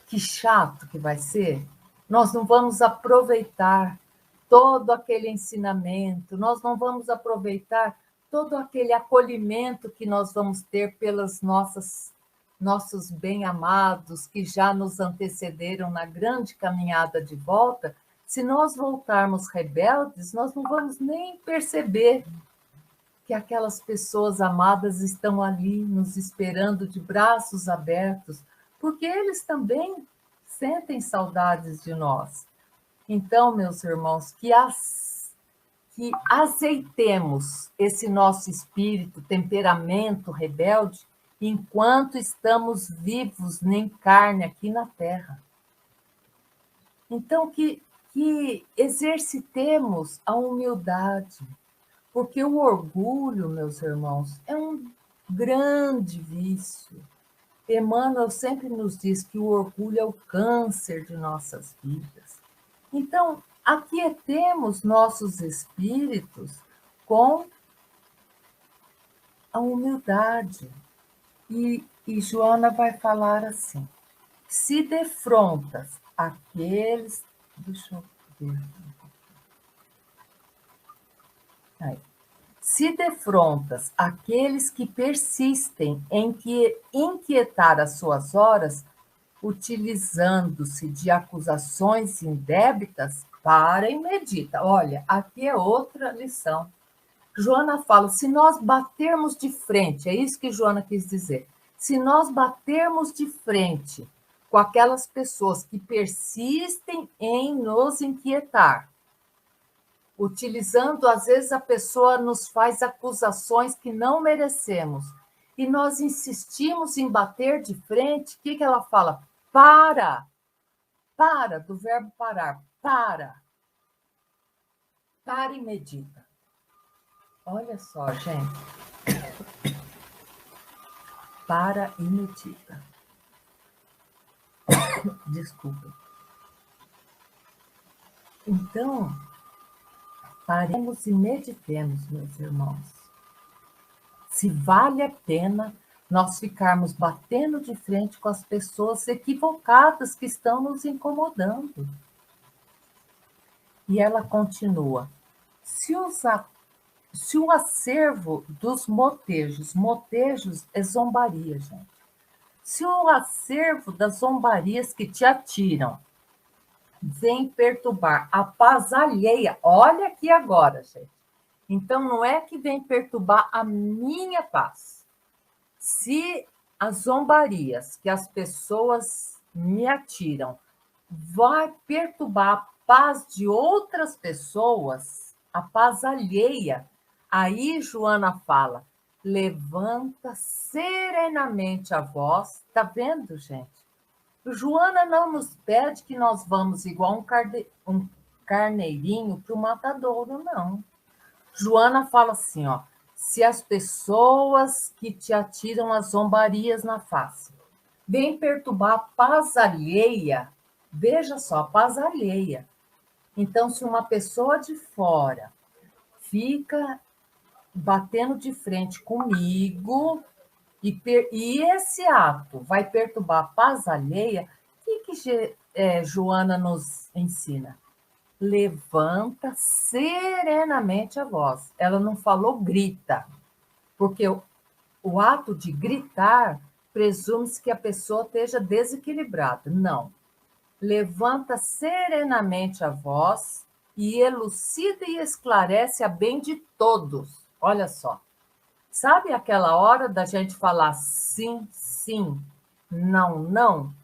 que chato que vai ser. Nós não vamos aproveitar todo aquele ensinamento, nós não vamos aproveitar todo aquele acolhimento que nós vamos ter pelas nossos bem-amados que já nos antecederam na grande caminhada de volta. Se nós voltarmos rebeldes, nós não vamos nem perceber que aquelas pessoas amadas estão ali nos esperando de braços abertos, porque eles também sentem saudades de nós. Então, meus irmãos, que azeitemos esse nosso espírito, temperamento rebelde, enquanto estamos vivos nem carne aqui na Terra. Então, que exercitemos a humildade, porque o orgulho, meus irmãos, é um grande vício. Emmanuel sempre nos diz que o orgulho é o câncer de nossas vidas. Então, aquietemos nossos espíritos com a humildade. E Joana vai falar assim: se defrontas aqueles. Deixa eu ver. Aí. Se defrontas aqueles que persistem em inquietar as suas horas, utilizando-se de acusações indébitas, para e medita. Olha, aqui é outra lição. Joana fala, se nós batermos de frente, é isso que Joana quis dizer, se nós batermos de frente com aquelas pessoas que persistem em nos inquietar, utilizando, às vezes a pessoa nos faz acusações que não merecemos, e nós insistimos em bater de frente, o que ela fala? Para, do verbo parar, para e medita. Olha só, gente. Para e medita. Desculpa. Então, paremos e meditemos, meus irmãos. Se vale a pena nós ficarmos batendo de frente com as pessoas equivocadas que estão nos incomodando. E ela continua. Se o acervo dos motejos é zombaria, gente. Se o acervo das zombarias que te atiram vem perturbar a paz alheia, olha aqui agora, gente. Então, não é que vem perturbar a minha paz. Se as zombarias que as pessoas me atiram vai perturbar a paz de outras pessoas, a paz alheia, aí Joana fala, levanta serenamente a voz. Tá vendo, gente? Joana não nos pede que nós vamos igual um carneirinho para o matadouro, não. Joana fala assim, ó, se as pessoas que te atiram as zombarias na face vêm perturbar a paz alheia, veja só, a paz alheia. Então, se uma pessoa de fora fica batendo de frente comigo e esse ato vai perturbar a paz alheia, o que Joana nos ensina? Levanta serenamente a voz. Ela não falou grita, porque o ato de gritar presume-se que a pessoa esteja desequilibrada. Não. Levanta serenamente a voz e elucida e esclarece a bem de todos. Olha só. Sabe aquela hora da gente falar sim, sim, não, não?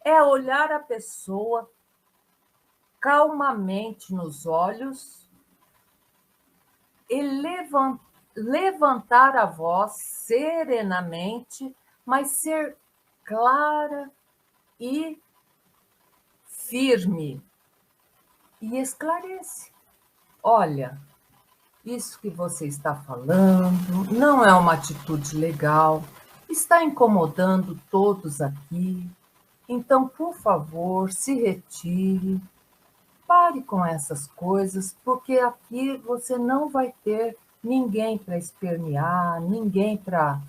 É olhar a pessoa calmamente nos olhos e levantar a voz serenamente, mas ser clara e firme. E esclarece. Olha, isso que você está falando não é uma atitude legal, está incomodando todos aqui. Então, por favor, se retire, pare com essas coisas, porque aqui você não vai ter ninguém para espernear, ninguém para.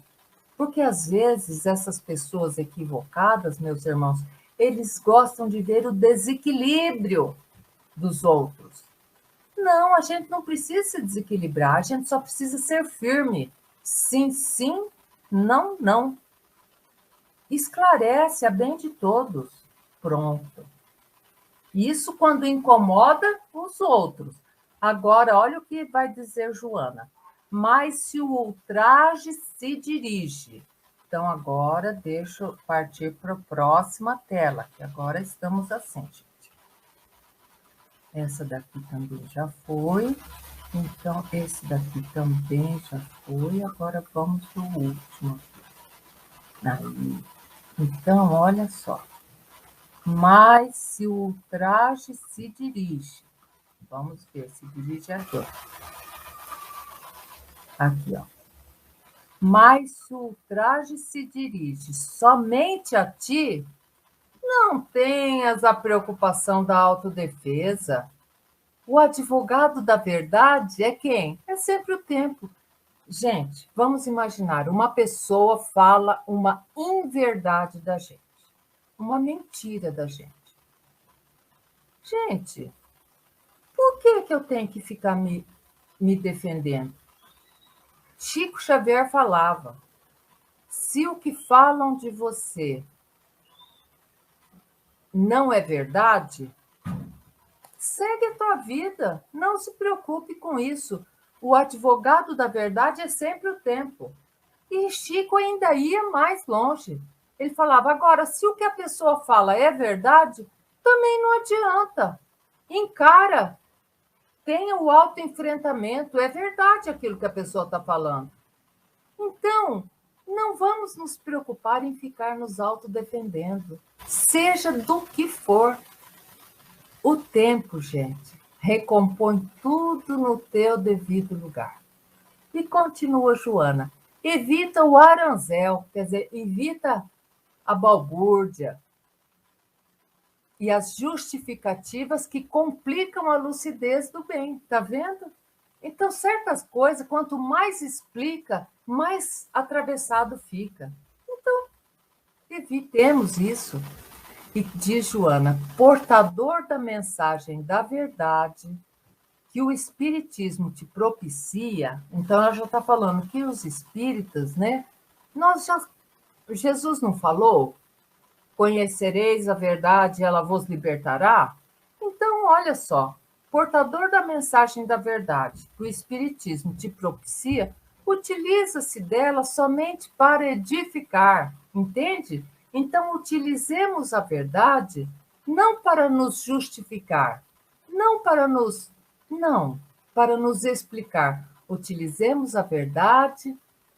Porque às vezes essas pessoas equivocadas, meus irmãos, eles gostam de ver o desequilíbrio dos outros. Não, a gente não precisa se desequilibrar, a gente só precisa ser firme. Sim, sim, não, não. Esclarece a bem de todos. Pronto. Isso quando incomoda os outros. Agora, olha o que vai dizer Joana. Mas se o ultraje se dirige. Então, agora deixa eu partir para a próxima tela, que agora estamos assim, gente. Essa daqui também já foi. Então, esse daqui também já foi. Agora vamos para o último. Aí. Então, olha só. Mas se o ultraje se dirige. Vamos ver, se dirige aqui. Aqui, ó. Mas se o ultraje se dirige somente a ti, não tenhas a preocupação da autodefesa. O advogado da verdade é quem? É sempre o tempo. Gente, vamos imaginar, uma pessoa fala uma inverdade da gente, uma mentira da gente. Gente, por que eu tenho que ficar me defendendo? Chico Xavier falava, se o que falam de você não é verdade, segue a tua vida, não se preocupe com isso. O advogado da verdade é sempre o tempo. E Chico ainda ia mais longe. Ele falava, agora, se o que a pessoa fala é verdade, também não adianta. Encara, tenha o autoenfrentamento, é verdade aquilo que a pessoa está falando. Então, não vamos nos preocupar em ficar nos autodefendendo, seja do que for. O tempo, gente, recompõe tudo no teu devido lugar. E continua Joana, evita o aranzel, quer dizer, evita a balbúrdia e as justificativas que complicam a lucidez do bem, tá vendo? Então, certas coisas, quanto mais explica, mais atravessado fica. Então, evitemos isso. E diz Joana, portador da mensagem da verdade, que o Espiritismo te propicia, então ela já está falando que os espíritas, né? Jesus não falou? Conhecereis a verdade, ela vos libertará? Então, olha só, portador da mensagem da verdade, que o Espiritismo te propicia, utiliza-se dela somente para edificar, entende? Então, utilizemos a verdade não para nos justificar, não, para nos explicar. Utilizemos a verdade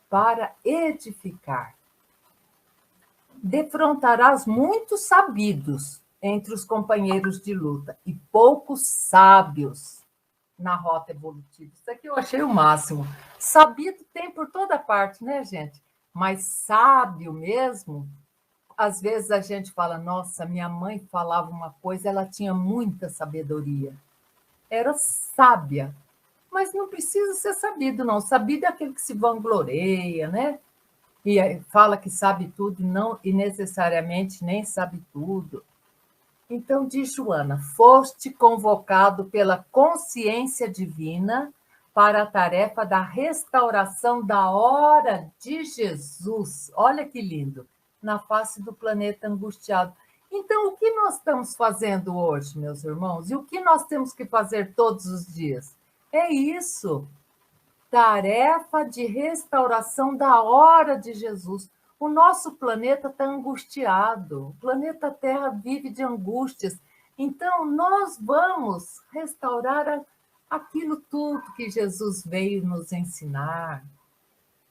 para edificar. Defrontarás muitos sabidos entre os companheiros de luta e poucos sábios na rota evolutiva. Isso aqui eu achei o máximo. Sabido tem por toda parte, né, gente? Mas sábio mesmo, às vezes a gente fala, nossa, minha mãe falava uma coisa, ela tinha muita sabedoria. Era sábia. Mas não precisa ser sabido, não. Sabido é aquele que se vangloria, né? E fala que sabe tudo não, e necessariamente nem sabe tudo. Então, diz Joana, foste convocado pela consciência divina para a tarefa da restauração da hora de Jesus. Olha que lindo, na face do planeta angustiado. Então, o que nós estamos fazendo hoje, meus irmãos? E o que nós temos que fazer todos os dias? É isso, tarefa de restauração da hora de Jesus. O nosso planeta está angustiado, o planeta Terra vive de angústias. Então, nós vamos restaurar aquilo tudo que Jesus veio nos ensinar.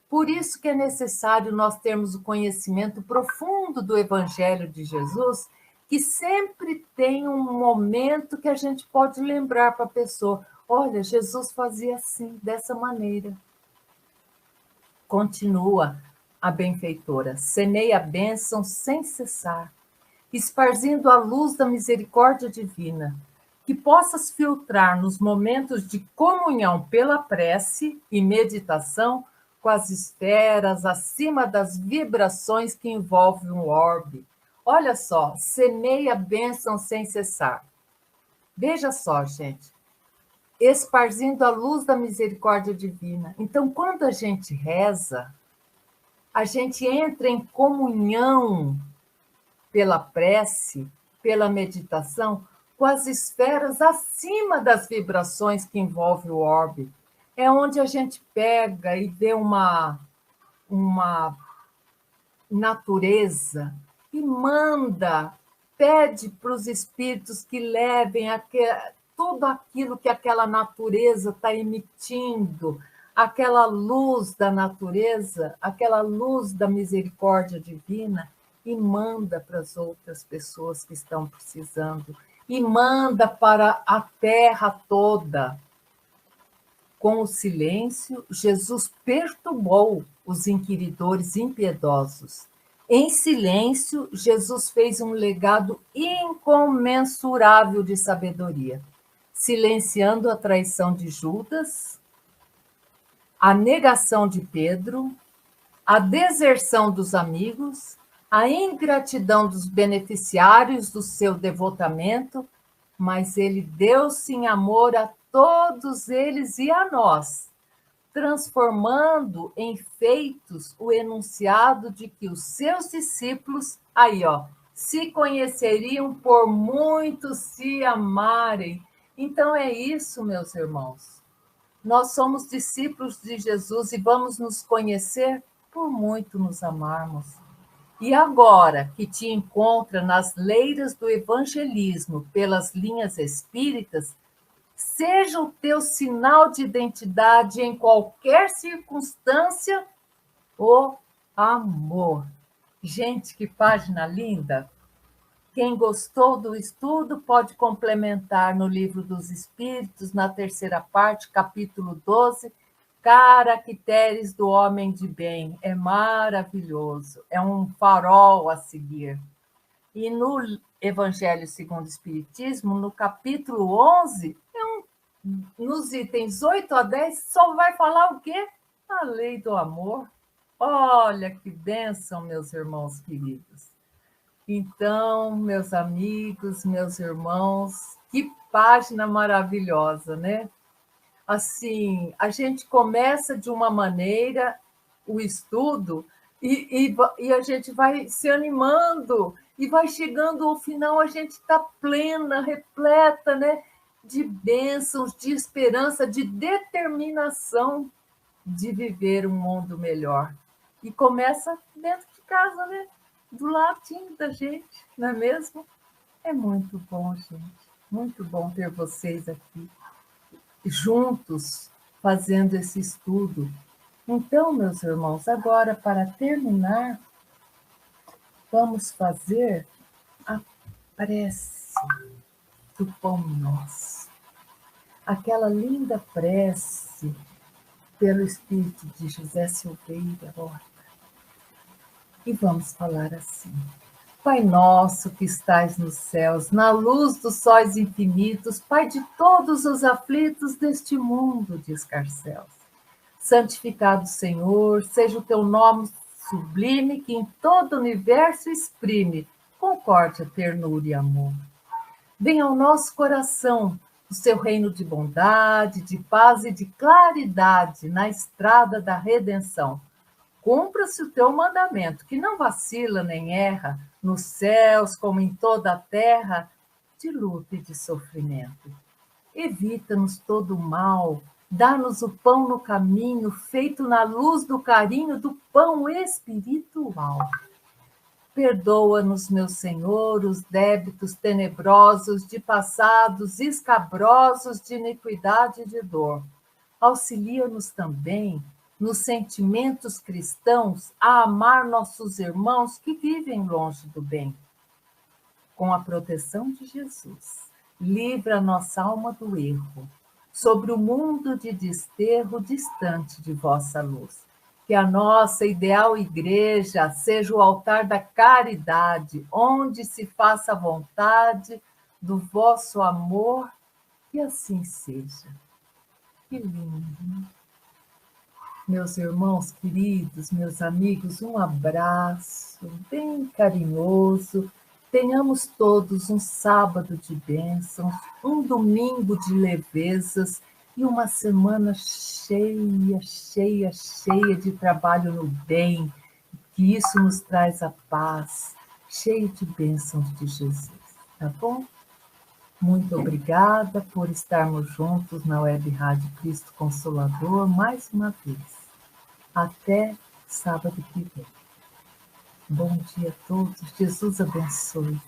Por isso que é necessário nós termos o conhecimento profundo do Evangelho de Jesus, que sempre tem um momento que a gente pode lembrar para a pessoa: olha, Jesus fazia assim, dessa maneira. Continua a benfeitora, semeia a bênção sem cessar, esparzindo a luz da misericórdia divina, que possas filtrar nos momentos de comunhão pela prece e meditação com as esferas acima das vibrações que envolvem o orbe. Olha só, semeia a bênção sem cessar. Veja só, gente, esparzindo a luz da misericórdia divina. Então, quando a gente reza, a gente entra em comunhão pela prece, pela meditação, com as esferas acima das vibrações que envolvem o orbe. É onde a gente pega e vê uma natureza e pede para os espíritos que levem tudo aquilo que aquela natureza está emitindo, aquela luz da natureza, aquela luz da misericórdia divina, e manda para as outras pessoas que estão precisando, e manda para a terra toda. Com o silêncio, Jesus perturbou os inquiridores impiedosos. Em silêncio, Jesus fez um legado incomensurável de sabedoria, silenciando a traição de Judas, a negação de Pedro, a deserção dos amigos, a ingratidão dos beneficiários do seu devotamento, mas ele deu-se em amor a todos eles e a nós, transformando em feitos o enunciado de que os seus discípulos, se conheceriam por muito se amarem. Então é isso, meus irmãos. Nós somos discípulos de Jesus e vamos nos conhecer por muito nos amarmos. E agora que te encontra nas leiras do evangelismo pelas linhas espíritas, seja o teu sinal de identidade em qualquer circunstância o amor. Gente, que página linda! Quem gostou do estudo pode complementar no Livro dos Espíritos, na terceira parte, capítulo 12, Caracteres do Homem de Bem. É maravilhoso, é um farol a seguir. E no Evangelho segundo o Espiritismo, no capítulo 11, nos itens 8 a 10, só vai falar o quê? A lei do amor. Olha que bênção, meus irmãos queridos. Então, meus amigos, meus irmãos, que página maravilhosa, né? Assim, a gente começa de uma maneira o estudo e a gente vai se animando e vai chegando ao final, a gente está plena, repleta, né? De bênçãos, de esperança, de determinação de viver um mundo melhor. E começa dentro de casa, né? Do ladinho da gente, não é mesmo? É muito bom, gente. Muito bom ter vocês aqui, juntos, fazendo esse estudo. Então, meus irmãos, agora, para terminar, vamos fazer a prece do Pão Nosso. aquela linda prece pelo espírito de José Silveira Horta. E vamos falar assim. Pai nosso que estais nos céus, na luz dos sóis infinitos, Pai de todos os aflitos deste mundo de escarcéus. Santificado Senhor, seja o teu nome sublime que em todo o universo exprime concórdia, ternura e amor. Venha ao nosso coração o seu reino de bondade, de paz e de claridade na estrada da redenção. Cumpra-se o teu mandamento, que não vacila nem erra, nos céus como em toda a terra, de luta e de sofrimento. Evita-nos todo o mal, dá-nos o pão no caminho, feito na luz do carinho do pão espiritual. Perdoa-nos, meu Senhor, os débitos tenebrosos de passados escabrosos de iniquidade e de dor. Auxilia-nos também nos sentimentos cristãos a amar nossos irmãos que vivem longe do bem. Com a proteção de Jesus, livra nossa alma do erro, sobre o mundo de desterro distante de vossa luz. Que a nossa ideal igreja seja o altar da caridade, onde se faça a vontade do vosso amor, que assim seja. Que lindo! Meus irmãos queridos, meus amigos, um abraço bem carinhoso. Tenhamos todos um sábado de bênçãos, um domingo de levezas e uma semana cheia, cheia, cheia de trabalho no bem, que isso nos traz a paz, cheio de bênçãos de Jesus, tá bom? Muito obrigada por estarmos juntos na Web Rádio Cristo Consolador mais uma vez. Até sábado que vem. Bom dia a todos. Jesus abençoe.